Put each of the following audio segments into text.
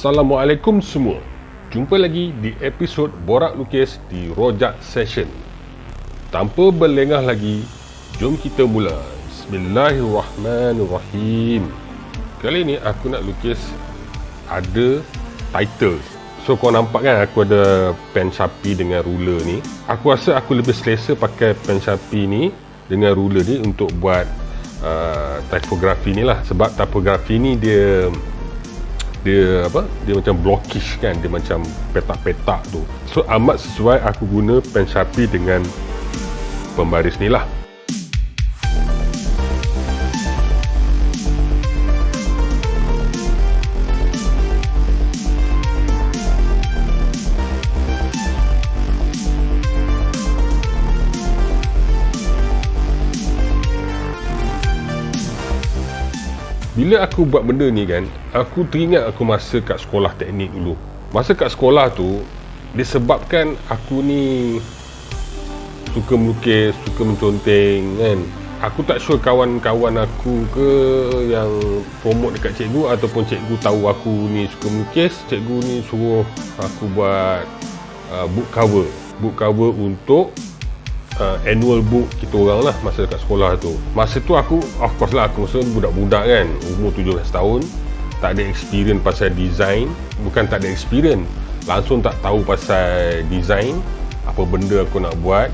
Assalamualaikum semua. Jumpa lagi di episod Borak Lukis di Rojak Session. Tanpa berlengah lagi, jom kita mula. Bismillahirrahmanirrahim. Kali ni aku nak lukis ada title. So kau nampak kan aku ada pen Sharpie dengan ruler ni. Aku rasa aku lebih selesa pakai pen Sharpie ni dengan ruler ni untuk buat typografi ni lah. Sebab typografi ni dia macam blockish kan, dia macam petak-petak tu. So amat sesuai aku guna pen Sharpie dengan pembaris ni lah. Bila aku buat benda ni kan, aku teringat aku masa kat sekolah teknik dulu. Masa kat sekolah tu, disebabkan aku ni suka melukis, suka menconteng kan. Aku tak sure kawan-kawan aku ke yang promote dekat cikgu ataupun cikgu tahu aku ni suka melukis. Cikgu ni suruh aku buat book cover untuk annual book kita orang lah masa dekat sekolah tu. Masa tu aku, of course lah, aku masa budak-budak kan, umur 17 tahun, tak ada experience pasal design. Bukan tak ada experience, langsung tak tahu pasal design, apa benda aku nak buat.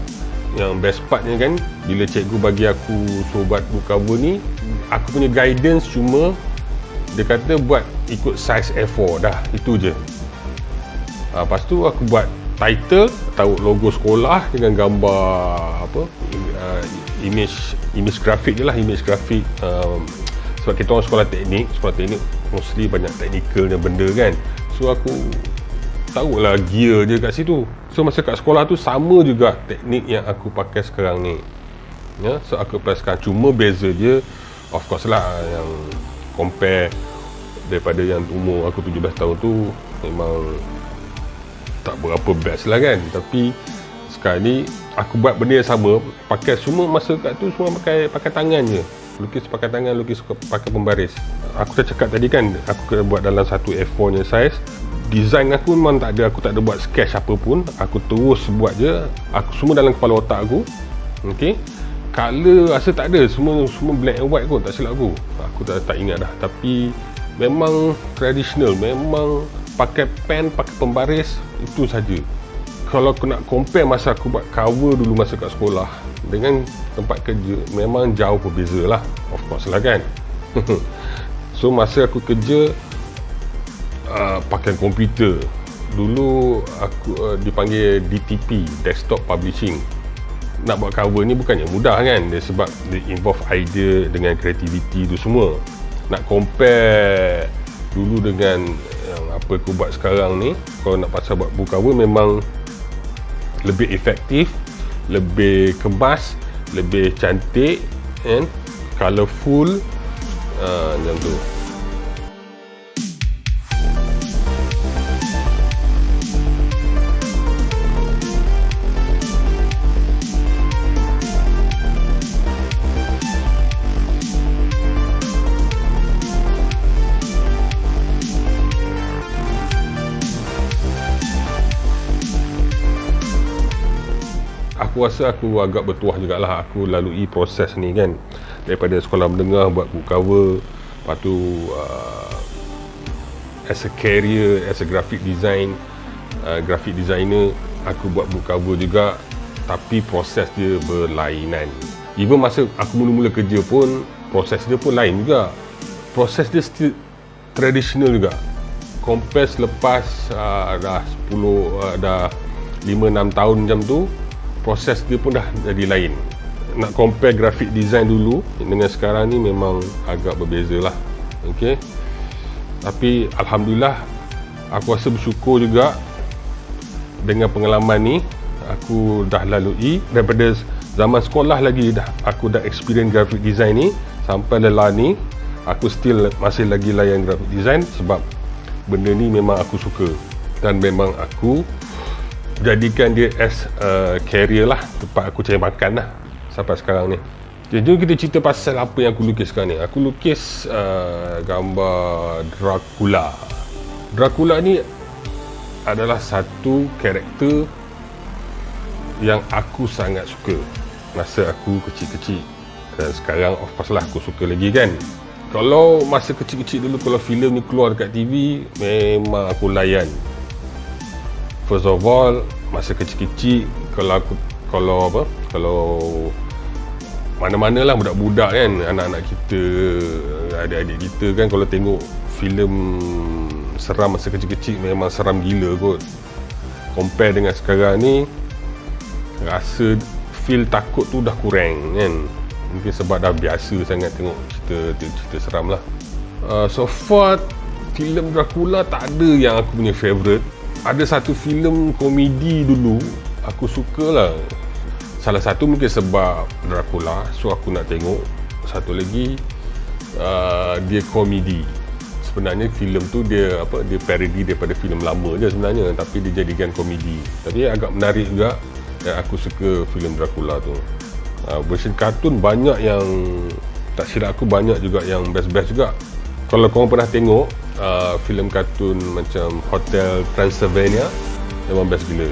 Yang best partnya kan, bila cikgu bagi aku suruh buat book cover ni, aku punya guidance cuma dia kata buat ikut size A4 dah, itu je. Lepas tu aku buat title, taruh logo sekolah dengan gambar image grafik je lah, image grafik. Sebab kita orang sekolah teknik mostly banyak technical dan benda kan. So aku taruhlah gear je kat situ. So masa kat sekolah tu sama juga teknik yang aku pakai sekarang ni ya. So aku pakai sekarang, cuma beza je of course lah, yang compare daripada yang umur aku 17 tahun tu memang tak berapa best lah kan. Tapi sekarang ni aku buat benda yang sama, pakai semua masa kat tu semua pakai tangan je. Lukis pakai tangan, lukis pakai pembaris. Aku dah cakap tadi kan, aku kena buat dalam satu A4 nya size. Design aku memang tak ada, aku tak ada buat sketch apa pun. Aku terus buat je. Aku semua dalam kepala otak aku. Okey. Color rasa tak ada, semua black and white kot, tak silap aku. Aku tak ingat dah. Tapi memang traditional, memang pakai pen, pakai pembaris, itu saja. Kalau aku nak compare masa aku buat cover dulu masa kat sekolah dengan tempat kerja, memang jauh berbeza lah, of course lah kan. So masa aku kerja pakai komputer. Dulu aku dipanggil DTP, Desktop Publishing. Nak buat cover ni bukannya mudah kan, dia sebab dia involve idea dengan creativity tu semua. Nak compare dulu dengan yang apa aku buat sekarang ni, kalau nak pasal buat book cover memang lebih efektif, lebih kemas, lebih cantik and colourful, macam tu. Aku rasa aku agak bertuah jugalah aku lalui proses ni kan, daripada sekolah menengah buat book cover, lepas tu as a career, as a graphic designer, aku buat book cover juga. Tapi proses dia berlainan. Even masa aku mula-mula kerja pun proses dia pun lain juga. Proses dia still traditional juga. Compare selepas dah 5-6 tahun macam tu, proses dia pun dah jadi lain. Nak compare graphic design dulu dengan sekarang ni memang agak berbeza lah. Okay. Tapi Alhamdulillah, aku rasa bersyukur juga dengan pengalaman ni. Aku dah lalui daripada zaman sekolah lagi, aku dah experience graphic design ni. Sampai lelah ni aku still masih lagi layan graphic design, sebab benda ni memang aku suka dan memang aku jadikan dia as a career lah, tempat aku cari makan lah sampai sekarang ni. Okay, jom kita cerita pasal apa yang aku lukis sekarang ni. Aku lukis gambar Dracula. Dracula ni adalah satu karakter yang aku sangat suka masa aku kecil-kecil, dan sekarang of course lah aku suka lagi kan. Kalau masa kecil-kecil dulu, kalau filem ni keluar dekat TV, memang aku layan. First of all, masa kecil-kecil, kalau mana-mana lah budak-budak kan, anak-anak kita, adik-adik kita kan, kalau tengok filem seram masa kecil-kecil memang seram gila kot. Compare dengan sekarang ni, rasa feel takut tu dah kurang kan. Mungkin sebab dah biasa sangat tengok cerita seram lah. So far, filem Dracula tak ada yang aku punya favourite. Ada satu filem komedi dulu aku suka lah. Salah satu mungkin sebab Dracula, so aku nak tengok. Satu lagi, dia komedi. Sebenarnya filem tu dia parody daripada filem lama je sebenarnya, tapi dia jadikan komedi. Tapi agak menarik juga, dan aku suka filem Dracula tu. Version kartun banyak yang, tak silap aku, banyak juga yang best-best juga. Kalau korang pernah tengok filem kartun macam Hotel Transylvania, memang best gila.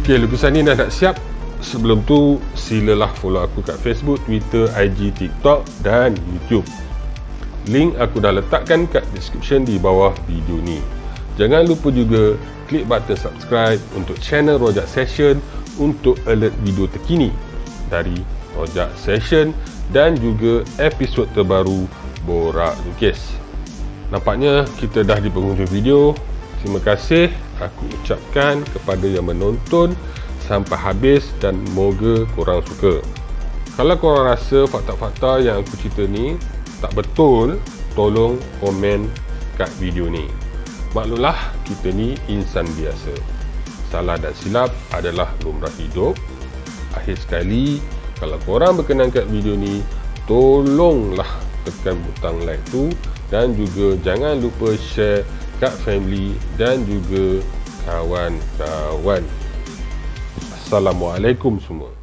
Okay, lukisan ni dah nak siap. Sebelum tu, silalah follow aku kat Facebook, Twitter, IG, TikTok dan YouTube. Link aku dah letakkan kat description di bawah video ni. Jangan lupa juga klik button subscribe untuk channel Rojak Session untuk alert video terkini dari Rojak Session dan juga episod terbaru Borak Lukis. Nampaknya kita dah di penghujung video. Terima kasih aku ucapkan kepada yang menonton sampai habis dan moga korang suka. Kalau korang rasa fakta-fakta yang aku cerita ni tak betul, tolong komen kat video ni. Maklumlah, kita ni insan biasa. Salah dan silap adalah lumrah hidup. Akhir sekali, kalau korang berkenan kat video ni, tolonglah tekan butang like tu, dan juga jangan lupa share kat family dan juga kawan-kawan. Assalamualaikum semua.